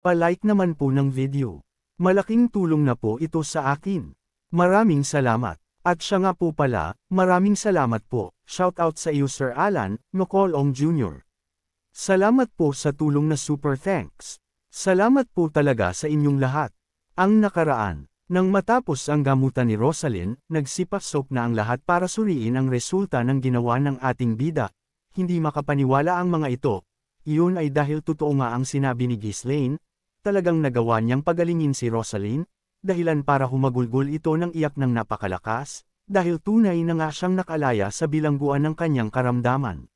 Pa-like naman po ng video. Malaking tulong na po ito sa akin. Maraming salamat. At siya nga po pala, maraming salamat po. Shoutout sa iyo Sir Alan Nocolong Jr. Salamat po sa tulong na super thanks. Salamat po talaga sa inyong lahat. Ang nakaraan, nang matapos ang gamutan ni Rosalyn, nagsipasok na ang lahat para suriin ang resulta ng ginawa ng ating bida. Hindi makapaniwala ang mga ito. Iyon ay dahil totoo nga ang sinabi ni Ghislaine, talagang nagawa niyang pagalingin si Rosalyn, dahilan para humagulgol ito ng iyak ng napakalakas, dahil tunay na nga siyang nakalaya sa bilangguan ng kanyang karamdaman.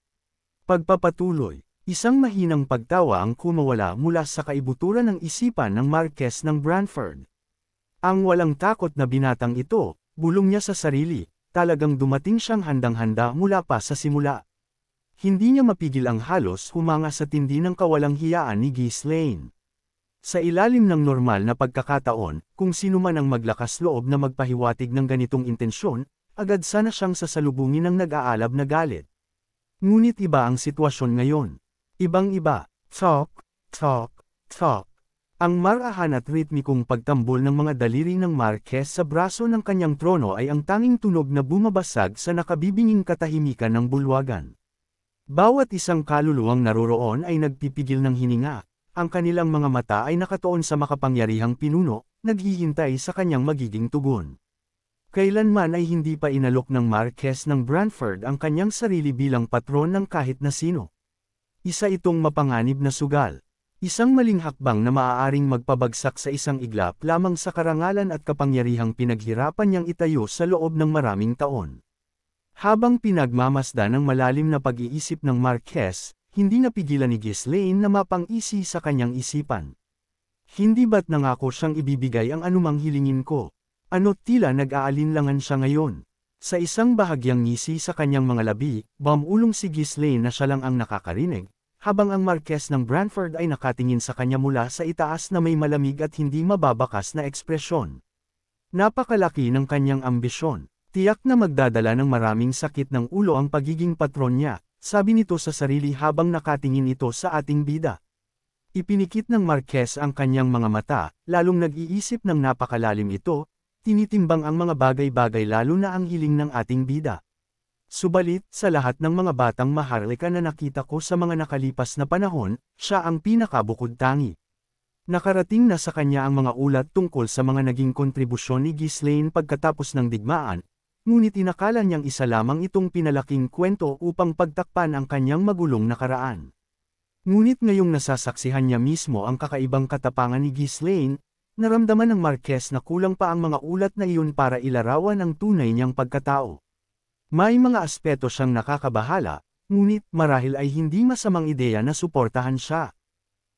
Pagpapatuloy, isang mahinang pagtawa ang kumawala mula sa kaibuturan ng isipan ng Marquess ng Branford. Ang walang takot na binatang ito, bulong niya sa sarili, talagang dumating siyang handang-handa mula pa sa simula. Hindi niya mapigil ang halos humanga sa tindi ng kawalang hiyaan ni Ghislaine. Sa ilalim ng normal na pagkakataon, kung sino man ang maglakas loob na magpahiwatig ng ganitong intensyon, agad sana siyang sasalubungin ng nag-aalab na galit. Ngunit iba ang sitwasyon ngayon. Ibang-iba, talk, talk, talk. Ang marahan at ritmikong pagtambol ng mga daliri ng Marquess sa braso ng kanyang trono ay ang tanging tunog na bumabasag sa nakabibinging katahimikan ng bulwagan. Bawat isang kaluluwang naroroon ay nagpipigil ng hininga. Ang kanilang mga mata ay nakatuon sa makapangyarihang pinuno, naghihintay sa kanyang magiging tugon. Kailanman ay hindi pa inalok ng Marquess ng Branford ang kanyang sarili bilang patron ng kahit na sino. Isa itong mapanganib na sugal. Isang maling hakbang na maaaring magpabagsak sa isang iglap lamang sa karangalan at kapangyarihang pinaghirapan niyang itayo sa loob ng maraming taon. Habang pinagmamasdan ng malalim na pag-iisip ng Marquess, hindi napigilan ni Ghislaine na mapang-isi sa kanyang isipan. Hindi ba't nangako siyang ibibigay ang anumang hilingin ko? Ano't tila nag-aalinlangan siya ngayon? Sa isang bahagyang ngisi sa kanyang mga labi, bumulong si Ghislaine na siya lang ang nakakarinig, habang ang Marquess ng Branford ay nakatingin sa kanya mula sa itaas na may malamig at hindi mababakas na ekspresyon. Napakalaki ng kanyang ambisyon. Tiyak na magdadala ng maraming sakit ng ulo ang pagiging patron niya. Sabi nito sa sarili habang nakatingin ito sa ating bida. Ipinikit ng Marquess ang kanyang mga mata, lalong nag-iisip ng napakalalim ito, tinitimbang ang mga bagay-bagay lalo na ang hiling ng ating bida. Subalit, sa lahat ng mga batang maharlika na nakita ko sa mga nakalipas na panahon, siya ang pinakabukod tangi. Nakarating na sa kanya ang mga ulat tungkol sa mga naging kontribusyon ni Ghislaine pagkatapos ng digmaan, ngunit inakala niyang isa lamang itong pinalaking kwento upang pagtakpan ang kanyang magulong nakaraan. Ngunit ngayong nasasaksihan niya mismo ang kakaibang katapangan ni Ghislaine, naramdaman ng Marquess na kulang pa ang mga ulat na iyon para ilarawan ang tunay niyang pagkatao. May mga aspeto siyang nakakabahala, ngunit marahil ay hindi masamang ideya na suportahan siya.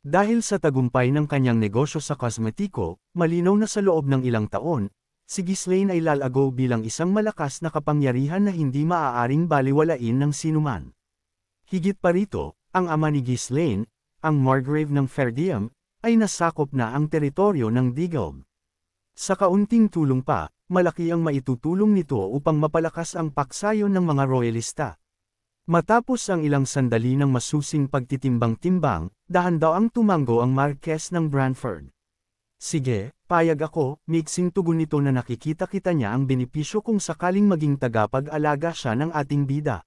Dahil sa tagumpay ng kanyang negosyo sa kosmetiko, malinaw na sa loob ng ilang taon, si Ghislaine ay lalago bilang isang malakas na kapangyarihan na hindi maaaring baliwalain ng sinuman. Higit pa rito, ang ama ni Ghislaine, ang Margrave ng Ferdium, ay nasakop na ang teritoryo ng Diggle. Sa kaunting tulong pa, malaki ang maitutulong nito upang mapalakas ang paksayon ng mga royalista. Matapos ang ilang sandali ng masusing pagtitimbang-timbang, dahan-daang tumango ang Marquess ng Branford. Sige, payag ako, miksing tugon nito na nakikita-kita niya ang benepisyo kung sakaling maging tagapag-alaga siya ng ating bida.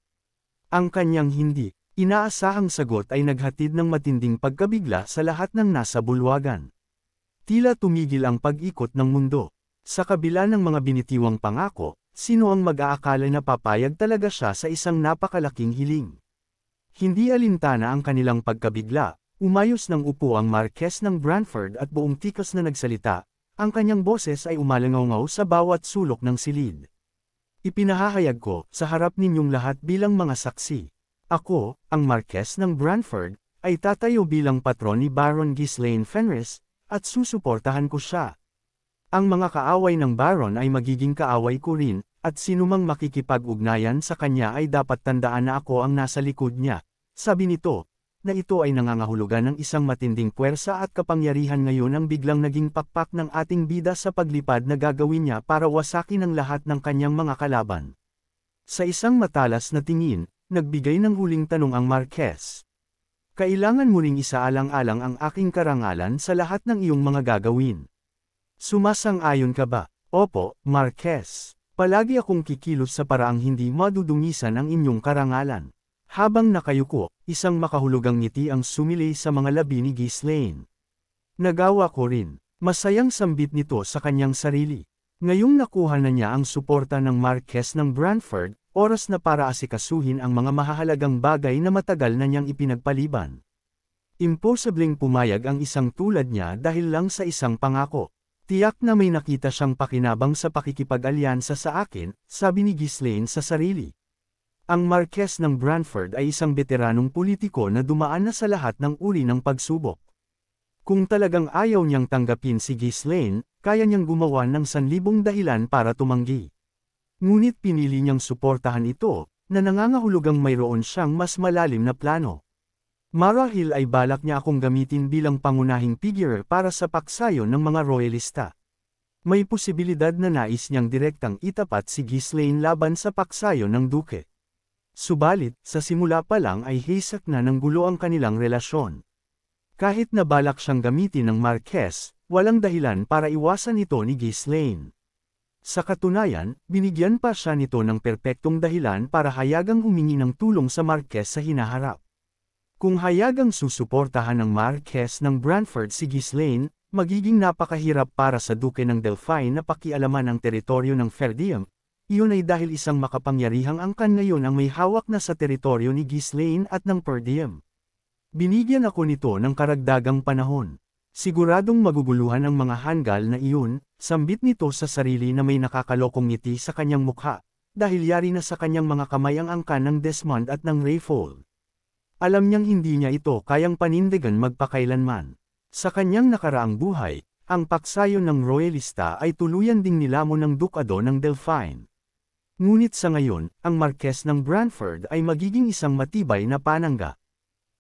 Ang kanyang hindi inaasahang sagot ay naghatid ng matinding pagkabigla sa lahat ng nasa bulwagan. Tila tumigil ang pag-ikot ng mundo. Sa kabila ng mga binitiwang pangako, sino ang mag-aakala na papayag talaga siya sa isang napakalaking hiling? Hindi alintana ang kanilang pagkabigla. Umayos ng upo ang Marquess ng Branford at buong tikas na nagsalita, ang kanyang boses ay umalangaw sa bawat sulok ng silid. Ipinahahayag ko, sa harap ninyong lahat bilang mga saksi. Ako, ang Marquess ng Branford, ay tatayo bilang patron ni Baron Ghislaine Fenris, at susuportahan ko siya. Ang mga kaaway ng Baron ay magiging kaaway ko rin, at sinumang makikipag-ugnayan sa kanya ay dapat tandaan na ako ang nasa likod niya. Sabi nito, na ito ay nangangahulugan ng isang matinding puwersa at kapangyarihan ngayon ang biglang naging pakpak ng ating bida sa paglipad na gagawin niya para wasakin ang lahat ng kanyang mga kalaban. Sa isang matalas na tingin, nagbigay ng huling tanong ang Marquess. Kailangan mo ring isaalang-alang ang aking karangalan sa lahat ng iyong mga gagawin. Sumasang-ayon ka ba? Opo, Marquez. Palagi akong kikilos sa paraang hindi madudungisan ang inyong karangalan. Habang nakayuko, isang makahulugang ngiti ang sumilay sa mga labi ni Ghislaine. Nagawa ko rin. Masayang sambit nito sa kanyang sarili. Ngayong nakuha na niya ang suporta ng Marquez ng Brantford, oras na para asikasuhin ang mga mahahalagang bagay na matagal na niyang ipinagpaliban. Imposibleng pumayag ang isang tulad niya dahil lang sa isang pangako. Tiyak na may nakita siyang pakinabang sa pakikipag-alyansa sa akin, sabi ni Ghislaine sa sarili. Ang Marquez ng Brantford ay isang veteranong politiko na dumaan na sa lahat ng uri ng pagsubok. Kung talagang ayaw niyang tanggapin si Ghislaine, kaya niyang gumawa ng 1,000 dahilan para tumanggi. Ngunit pinili niyang suportahan ito, na nangangahulugang mayroon siyang mas malalim na plano. Marahil ay balak niya akong gamitin bilang pangunahing figure para sa paksayon ng mga royalista. May posibilidad na nais niyang direktang itapat si Ghislaine laban sa paksayon ng duke. Subalit, sa simula pa lang ay hisak na ng gulo ang kanilang relasyon. Kahit na balak siyang gamitin ng Marquez, walang dahilan para iwasan ito ni Ghislaine. Sa katunayan, binigyan pa siya nito ng perpektong dahilan para hayagang humingi ng tulong sa Marquez sa hinaharap. Kung hayagang susuportahan ng Marquez ng Brantford si Ghislaine, magiging napakahirap para sa Duke ng Delphine na pakialaman ang teritoryo ng Fair iyon ay dahil isang makapangyarihang angkan ngayon ang may hawak na sa teritoryo ni Ghislaine at ng Per Diem. Binigyan ako nito ng karagdagang panahon. Siguradong maguguluhan ang mga hanggal na iyon, sambit nito sa sarili na may nakakalokong ngiti sa kanyang mukha, dahil yari na sa kanyang mga kamay ang angkan ng Desmond at ng Rayfold. Alam niyang hindi niya ito kayang panindigan magpakailanman. Sa kanyang nakaraang buhay, ang paksayon ng royalista ay tuluyan ding nilamon ng dukado ng Delphine. Ngunit sa ngayon, ang Marquez ng Brantford ay magiging isang matibay na panangga.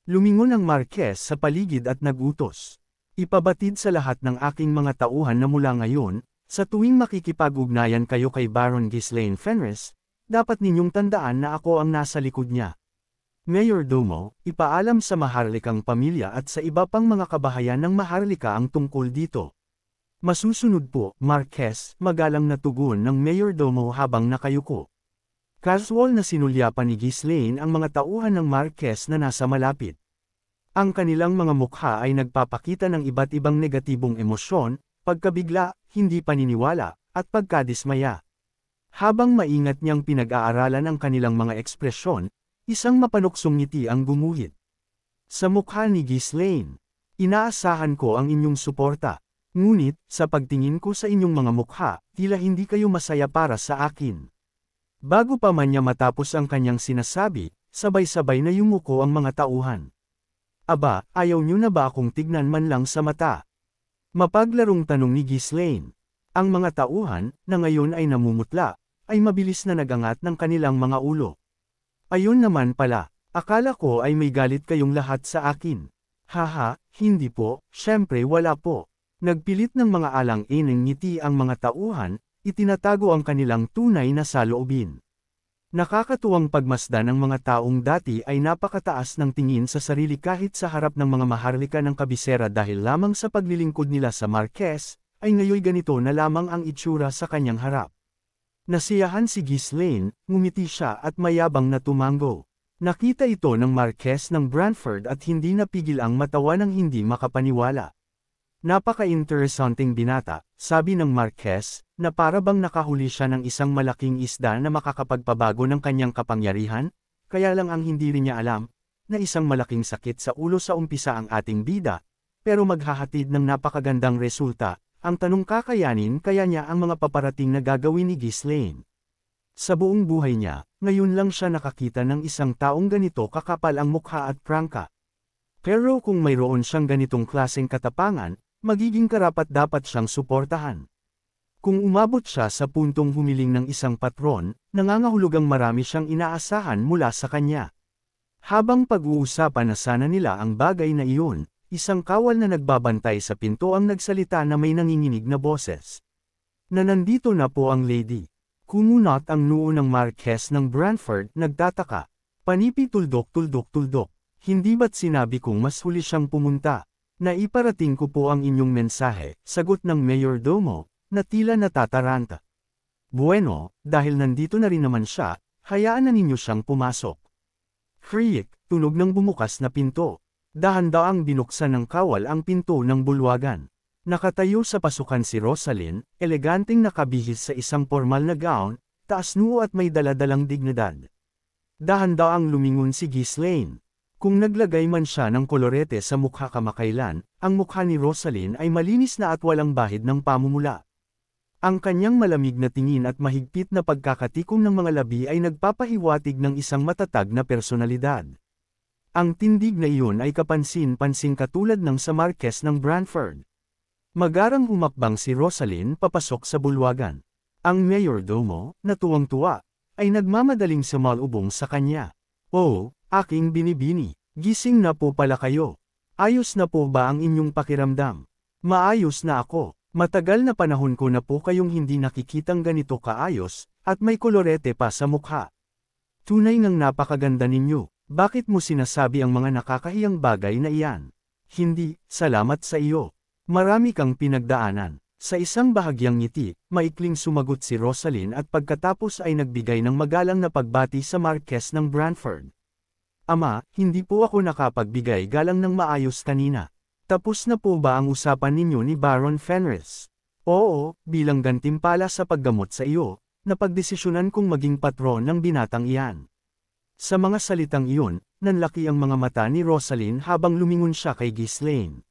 Lumingon ang Marquez sa paligid at nagutos. Ipabatid sa lahat ng aking mga tauhan na mula ngayon, sa tuwing makikipag-ugnayan kayo kay Baron Ghislaine Fenris, dapat ninyong tandaan na ako ang nasa likod niya. Mayor Domo, ipaalam sa Maharlikang pamilya at sa iba pang mga kabahayan ng Maharlika ang tungkol dito. Masusunod po, Marquez, magalang na tugon ng Mayor Domo habang nakayuko. Casual na sinulyapan ni Ghislaine ang mga tauhan ng Marquez na nasa malapit. Ang kanilang mga mukha ay nagpapakita ng iba't ibang negatibong emosyon, pagkabigla, hindi paniniwala, at pagkadismaya. Habang maingat niyang pinag-aaralan ang kanilang mga ekspresyon, isang mapanuksong ngiti ang gumuhit sa mukha ni Ghislaine. Inaasahan ko ang inyong suporta. Ngunit, sa pagtingin ko sa inyong mga mukha, tila hindi kayo masaya para sa akin. Bago pa man niya matapos ang kanyang sinasabi, sabay-sabay na yumuko ang mga tauhan. Aba, ayaw niyo na ba akong tignan man lang sa mata? Mapaglarong tanong ni Ghislaine. Ang mga tauhan, na ngayon ay namumutla, ay mabilis na nagangat ng kanilang mga ulo. Ayun naman pala, akala ko ay may galit kayong lahat sa akin. Haha, hindi po, syempre wala po. Nagpilit ng mga alang-ineng ngiti ang mga tauhan, itinatago ang kanilang tunay na saloobin. Nakakatuwang pagmasdan ng mga taong dati ay napakataas ng tingin sa sarili kahit sa harap ng mga maharlika ng kabisera dahil lamang sa paglilingkod nila sa Marquez, ay ngayoy ganito na lamang ang itsura sa kanyang harap. Nasiyahan si Ghislaine, ngumiti siya at mayabang na tumango. Nakita ito ng Marquez ng Brantford at hindi napigil ang matawa ng hindi makapaniwala. Napaka-interesanting binata, sabi ng Marquez, na para bang nakahuli siya ng isang malaking isda na makakapagpabago ng kanyang kapangyarihan, kaya lang ang hindi rin niya alam, na isang malaking sakit sa ulo sa umpisa ang ating bida, pero maghahatid ng napakagandang resulta. Ang tanong kakayanin kaya niya ang mga paparating na gagawin ni Ghislaine. Sa buong buhay niya, ngayon lang siya nakakita ng isang taong ganito kakapal ang mukha at prangka. Pero kung mayroon siyang ganitong klaseng katapangan, magiging karapat-dapat siyang suportahan. Kung umabot siya sa puntong humiling ng isang patron, nangangahulugang marami siyang inaasahan mula sa kanya. Habang pag-uusapan na sana nila ang bagay na iyon, isang kawal na nagbabantay sa pinto ang nagsalita na may nanginginig na boses. Na nandito na po ang lady. Kumunot ang noo ng Marquez ng Brantford, nagtataka. Panipi tuldok-tuldok-tuldok. Hindi ba't sinabi kong mas huli siyang pumunta? Naiparating ko po ang inyong mensahe, sagot ng mayordomo, na tila natataranta. Bueno, dahil nandito na rin naman siya, hayaan na ninyo siyang pumasok. Creak, tunog ng bumukas na pinto. Dahan-daang binuksan ng kawal ang pinto ng bulwagan. Nakatayo sa pasukan si Rosalyn, eleganteng nakabihis sa isang formal na gown, taas noo at may daladalang dignidad. Dahan-daang lumingon si Ghislaine. Kung naglagay man siya ng kolorete sa mukha kamakailan, ang mukha ni Rosalyn ay malinis na at walang bahid ng pamumula. Ang kanyang malamig na tingin at mahigpit na pagkakatikom ng mga labi ay nagpapahiwatig ng isang matatag na personalidad. Ang tindig na iyon ay kapansin-pansing katulad ng sa Marquess ng Branford. Magarang humakbang si Rosalyn papasok sa bulwagan. Ang mayordomo, na tuwang-tuwa, ay nagmamadaling sumalubong sa kanya. "Oh, aking binibini, gising na po pala kayo. Ayos na po ba ang inyong pakiramdam?" "Maayos na ako. Matagal na panahon ko na po kayong hindi nakikitang ganito kaayos, at may kolorete pa sa mukha. Tunay ngang napakaganda ninyo. Bakit mo sinasabi ang mga nakakahiyang bagay na iyan?" "Hindi, salamat sa iyo. Marami kang pinagdaanan." Sa isang bahagyang ngiti, maikling sumagot si Rosalyn at pagkatapos ay nagbigay ng magalang na pagbati sa Marquess ng Branford. "Ama, hindi po ako nakapagbigay galang ng maayos kanina. Tapos na po ba ang usapan ninyo ni Baron Fenris?" "Oo, bilang gantimpala sa paggamot sa iyo, napagdesisyonan kong maging patron ng binatang iyan." Sa mga salitang iyon, nanlaki ang mga mata ni Rosalyn habang lumingon siya kay Ghislaine.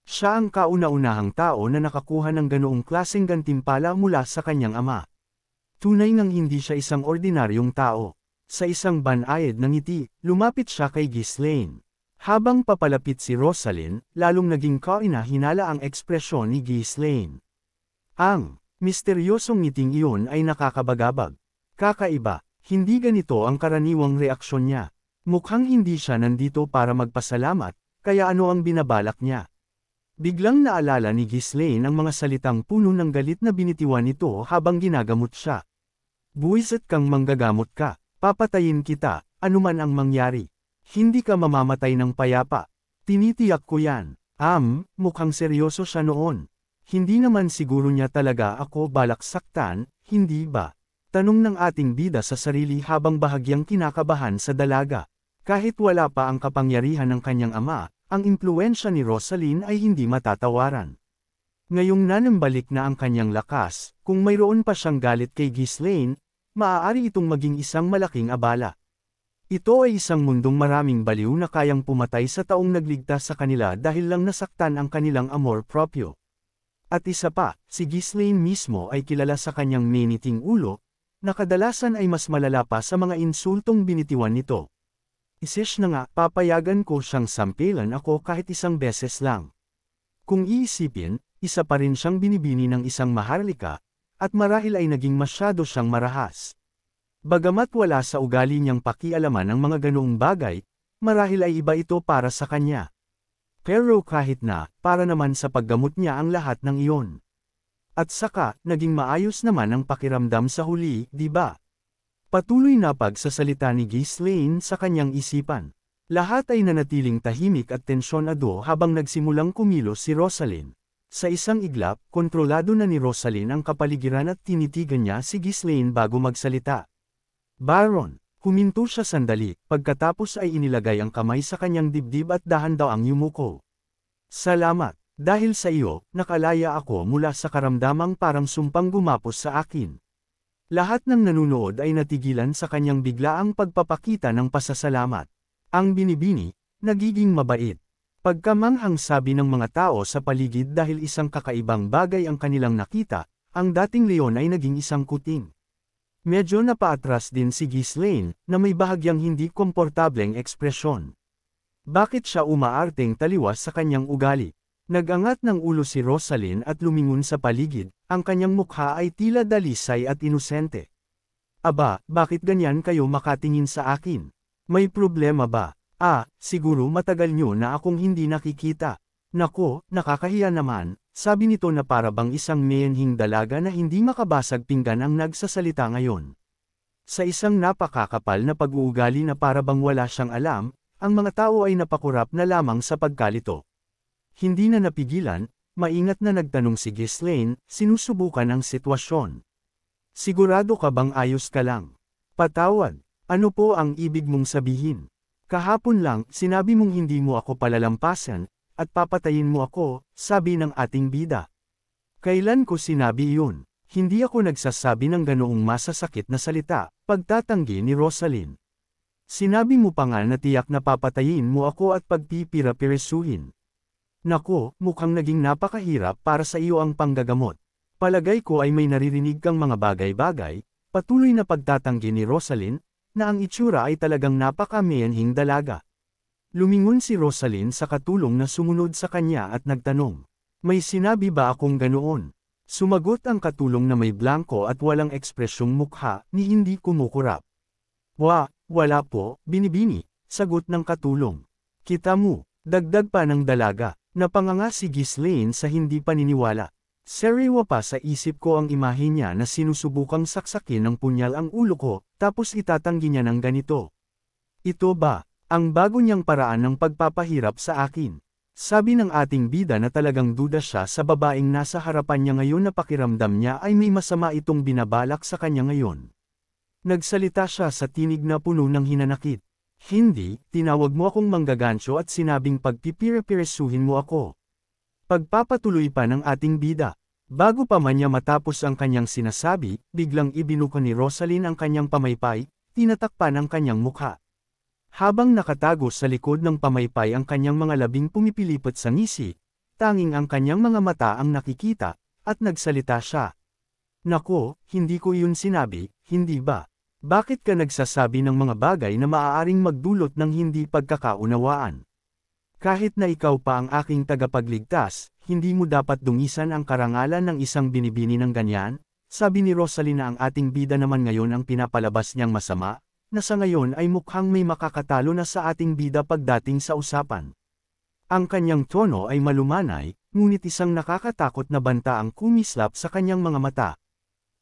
Siya ang kauna-unahang tao na nakakuha ng ganoong klaseng gantimpala mula sa kanyang ama. Tunay ngang hindi siya isang ordinaryong tao. Sa isang banayad na ngiti, lumapit siya kay Ghislaine. Habang papalapit si Rosalyn, lalong naging kaina-hinala ang ekspresyon ni Ghislaine. Ang misteryosong ngiting iyon ay nakakabagabag. Kakaiba, hindi ganito ang karaniwang reaksyon niya. Mukhang hindi siya nandito para magpasalamat, kaya ano ang binabalak niya? Biglang naalala ni Ghislaine ang mga salitang puno ng galit na binitiwan nito habang ginagamot siya. "Buwisit kang manggagamot ka, papatayin kita, anuman ang mangyari. Hindi ka mamamatay ng payapa. Tinitiyak ko yan." Mukhang seryoso siya noon. Hindi naman siguro niya talaga ako balak saktan, hindi ba? Tanong ng ating bida sa sarili habang bahagyang kinakabahan sa dalaga. Kahit wala pa ang kapangyarihan ng kanyang ama, ang impluwensya ni Rosalyn ay hindi matatawaran. Ngayong nanambalik na ang kanyang lakas, kung mayroon pa siyang galit kay Ghislaine, maaari itong maging isang malaking abala. Ito ay isang mundong maraming baliw na kayang pumatay sa taong nagligtas sa kanila dahil lang nasaktan ang kanilang amor proprio. At isa pa, si Ghislaine mismo ay kilala sa kanyang meniting ulo, na kadalasan ay mas malala pa sa mga insultong binitiwan nito. Isish na nga, papayagan ko siyang sampilan ako kahit isang beses lang. Kung iisipin, isa pa rin siyang binibini ng isang maharlika, at marahil ay naging masyado siyang marahas. Bagamat wala sa ugali niyang pakialaman ang mga ganoong bagay, marahil ay iba ito para sa kanya. Pero kahit na, para naman sa paggamot niya ang lahat ng iyon. At saka, naging maayos naman ang pakiramdam sa huli, di ba? Patuloy na pagsasalita ni Ghislaine sa kanyang isipan. Lahat ay nanatiling tahimik at tensyonado habang nagsimulang kumilos si Rosalyn. Sa isang iglap, kontrolado na ni Rosalyn ang kapaligiran at tinitigan niya si Ghislaine bago magsalita. "Baron," huminto siya sandali, pagkatapos ay inilagay ang kamay sa kanyang dibdib at dahan-dahang yumuko. "Salamat, dahil sa iyo, nakalaya ako mula sa karamdamang parang sumpang gumapos sa akin." Lahat ng nanunood ay natigilan sa kanyang biglaang pagpapakita ng pasasalamat. Ang binibini, nagiging mabait. Pagkamanghang sabi ng mga tao sa paligid dahil isang kakaibang bagay ang kanilang nakita, ang dating leon ay naging isang kuting. Medyo napaatras din si Ghislaine, na may bahagyang hindi komportableng ekspresyon. Bakit siya umaarteng taliwas sa kanyang ugali? Nagangat ng ulo si Rosalyn at lumingon sa paligid, ang kanyang mukha ay tila dalisay at inosente. "Aba, bakit ganyan kayo makatingin sa akin? May problema ba? Siguro matagal nyo na akong hindi nakikita." "Nako, nakakahiya naman," sabi nito na para bang isang meyenhing dalaga na hindi makabasag pinggan ang nagsasalita ngayon. Sa isang napakakapal na pag-uugali na para bang wala siyang alam, ang mga tao ay napakurap na lamang sa pagkalito. Hindi na napigilan, maingat na nagtanong si Ghislaine, sinusubukan ang sitwasyon. Sigurado ka bang ayos ka lang? Patawad, ano po ang ibig mong sabihin? Kahapon lang, sinabi mong hindi mo ako palalampasan, at papatayin mo ako, sabi ng ating bida. Kailan ko sinabi iyon? Hindi ako nagsasabi ng ganoong masasakit na salita, pagtatanggi ni Rosaline. Sinabi mo pa nga na tiyak na papatayin mo ako at pagpipira-piresuhin. Nako, mukhang naging napakahirap para sa iyo ang panggagamot. Palagay ko ay may naririnig kang mga bagay-bagay, patuloy na pagtatanggi ni Rosaline, na ang itsura ay talagang napaka-mayanhing dalaga. Lumingon si Rosaline sa katulong na sumunod sa kanya at nagtanong, "May sinabi ba akong ganoon?" Sumagot ang katulong na may blanko at walang ekspresyong mukha, ni hindi kumukurap. Wala po, binibini, sagot ng katulong. Kita mo, dagdag pa ng dalaga, napanganga si Ghislaine sa hindi paniniwala. Sariwa pa sa isip ko ang imahe niya na sinusubukang saksakin ng punyal ang ulo ko, tapos itatanggi niya ng ganito. Ito ba, ang bago niyang paraan ng pagpapahirap sa akin? Sabi ng ating bida na talagang duda siya sa babaeng nasa harapan niya ngayon na pakiramdam niya ay may masama itong binabalak sa kanya ngayon. Nagsalita siya sa tinig na puno ng hinanakit. Hindi, tinawag mo akong manggagancho at sinabing pagpipire-piresuhin mo ako. Pagpapatuloy pa ng ating bida. Bago pa man niya matapos ang kanyang sinasabi, biglang ibinuka ni Rosaline ang kanyang pamaypay, tinatakpan ang kanyang mukha. Habang nakatago sa likod ng pamaypay ang kanyang mga labing pumipilipot sa ngisi, tanging ang kanyang mga mata ang nakikita, at nagsalita siya. Nako, hindi ko iyon sinabi, hindi ba? Bakit ka nagsasabi ng mga bagay na maaaring magdulot ng hindi pagkakaunawaan? Kahit na ikaw pa ang aking tagapagligtas, hindi mo dapat dungisan ang karangalan ng isang binibini ng ganyan, sabi ni Rosaline na ang ating bida naman ngayon ang pinapalabas niyang masama, na sa ngayon ay mukhang may makakatalo na sa ating bida pagdating sa usapan. Ang kanyang tono ay malumanay, ngunit isang nakakatakot na banta ang kumislap sa kanyang mga mata.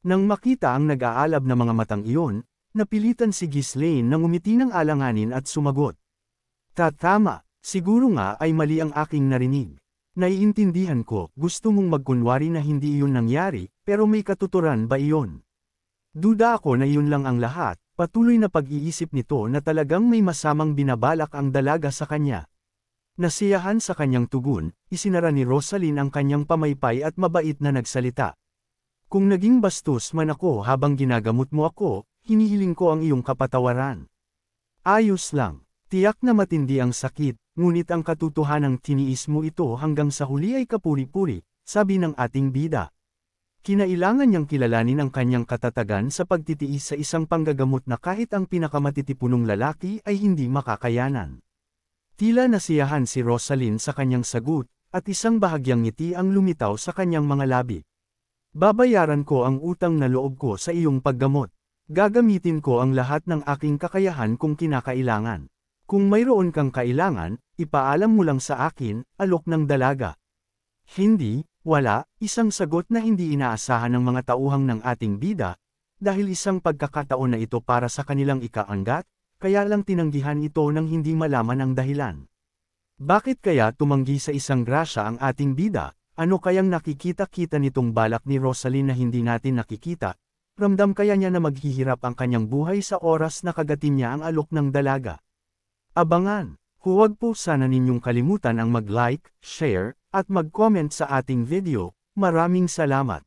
Nang makita ang nag-aalab na mga matang iyon, napilitan si Ghislaine na ngumiti ng alanganin at sumagot. Tama, siguro nga ay mali ang aking narinig. Naiintindihan ko, gusto mong magkunwari na hindi iyon nangyari, pero may katuturan ba iyon? Duda ako na iyon lang ang lahat. Patuloy na pag-iisip nito na talagang may masamang binabalak ang dalaga sa kanya. Nasiyahan sa kanyang tugon, isinara ni Rosaline ang kanyang pamaypay at mabait na nagsalita. Kung naging bastos man ako habang ginagamot mo ako, hinihiling ko ang iyong kapatawaran. Ayos lang, tiyak na matindi ang sakit, ngunit ang katotohanang tiniis mo ito hanggang sa huli ay kapuri-puri, sabi ng ating bida. Kinailangan niyang kilalanin ang kanyang katatagan sa pagtitiis sa isang panggagamot na kahit ang pinakamatitipunong lalaki ay hindi makakayanan. Tila nasiyahan si Rosaline sa kanyang sagot, at isang bahagyang ngiti ang lumitaw sa kanyang mga labi. Babayaran ko ang utang na loob ko sa iyong paggamot. Gagamitin ko ang lahat ng aking kakayahan kung kinakailangan. Kung mayroon kang kailangan, ipaalam mo lang sa akin, alok ng dalaga. Hindi, wala, isang sagot na hindi inaasahan ng mga tauhang ng ating bida, dahil isang pagkakataon na ito para sa kanilang ikaanggat, kaya lang tinanggihan ito nang hindi malaman ang dahilan. Bakit kaya tumanggi sa isang grasya ang ating bida? Ano kayang nakikita-kita nitong balak ni Rosaline na hindi natin nakikita? Ramdam kaya niya na maghihirap ang kanyang buhay sa oras na kagatin niya ang alok ng dalaga? Abangan! Huwag po sana ninyong kalimutan ang mag-like, share, at mag-comment sa ating video. Maraming salamat!